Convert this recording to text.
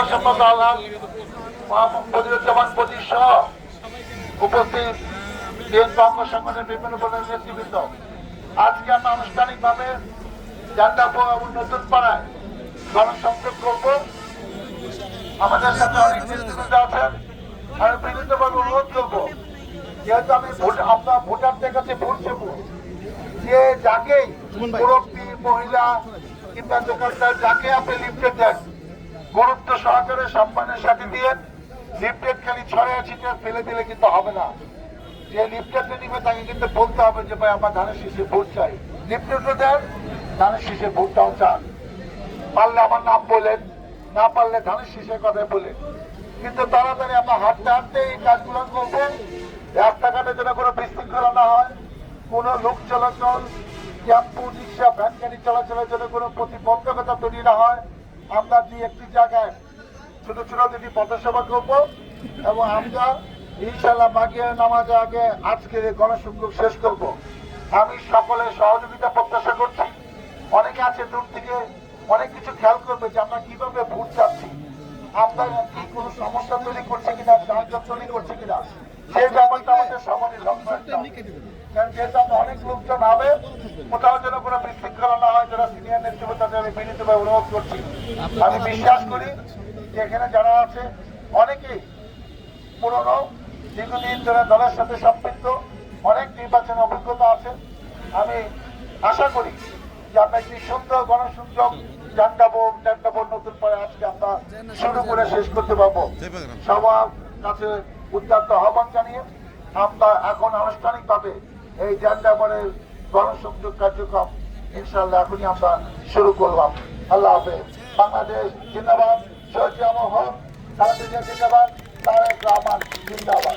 মোহাম্মদ আলহাজ বদিউজ্জামান বদির সহ উপস্থিত বিএনপি অঙ্গ সংগঠনের বিভিন্ন পদের নেতৃবৃন্দ, আজকে আমরা আনুষ্ঠানিকভাবে জান্ডাপো এবং নতুন পাড়ায় গণসংযোগ করবো। আমাদের সাথে অনেক নেতৃবৃন্দ আছেন। আমি বিনীতভাবে অনুরোধ করবো, যেহেতু আমি আপনার ভোটারদের কাছে ভোট দেব, যে যাকেই মুরব্বী মহিলা কিংবা দোকানদার যাকে আপনি লিফটেড দেন, গুরুত্ব সহকারে সম্মানের সাথে দিয়ে লিফটেড খালি ছড়াইয়া ছিটিয়ে ফেলে দিলে কিন্তু হবে না। যে লিফটেডটা নিবে তাকে কিন্তু বলতে হবে যে ভাই আমার ধানের শীষে ভোট চাই। লিফটেডও দেন, ধানের শীষে ভোটটাও চান। পারলে আমার নাম বলেন, না পারলে ধানের শীষের কথা বলেন। কিন্তু তাড়াতাড়ি আমরা হাঁটতে হাঁটতে এই কাজগুলো করবো। রাস্তাঘাটে যেন কোনো বিশৃঙ্খলা না হয়, কোনো লোক চলাচল, টেম্পু, রিক্সা, ভ্যান গাড়ি চলাচলের জন্য কোনো প্রতিবন্ধকতা তৈরি না হয়। আমরা দুই একটি জায়গায় ছোট ছোট দুটি পথসভা করবো এবং আমরা ইনশাল্লাহ মাগরিব নামাজের আগে আজকে গণসংযোগ শেষ করব। আমি সকলের সহযোগিতা প্রত্যাশা করছি। অনেকে আছে দূর থেকে অনেক কিছু খেয়াল করবে যে আমরা কিভাবে ভোট চাচ্ছি, আমরা কি কোনো সমস্যা তৈরি করছে কিনা, সাহায্য তৈরি করছে কিনা, সেই ব্যাপারটা আমাদের সমানে লক্ষ্য রাখতে হবে। কারণ যেহেতু আমরা অনেক লোকজন হবে, কোথাও যেন কোনো বিশৃঙ্খলা না হয়, যারা সিনিয়র নেতৃত্ব তাদের আমি বিনীতভাবে অনুরোধ করছি। আমি বিশ্বাস করি যে এখানে যারা আছে অনেকেই পুরনো দীর্ঘদিন ধরে দলের সাথে সম্পৃক্ত, অনেক নির্বাচনে অভিজ্ঞতা আছে। আমি আশা করি যে আমরা একটি সুন্দর গণসংযোগ জান্ডাপো নতুন পরে আজকে আমরা শুরু করে শেষ করতে পারবো। সবার কাছে উদ্যত আহ্বান জানিয়ে আমরা এখন আনুষ্ঠানিকভাবে এই জান্ডাপোর গণসংযোগ কার্যক্রম ইনশাআল্লাহ এখনই আমরা শুরু করলাম। আল্লাহ হাফেজ। বাংলাদেশ জিন্দাবাদ। শহীদ জিয়া হক, তারেক জিন্দাবাদ, তারেক রহমান জিন্দাবাদ।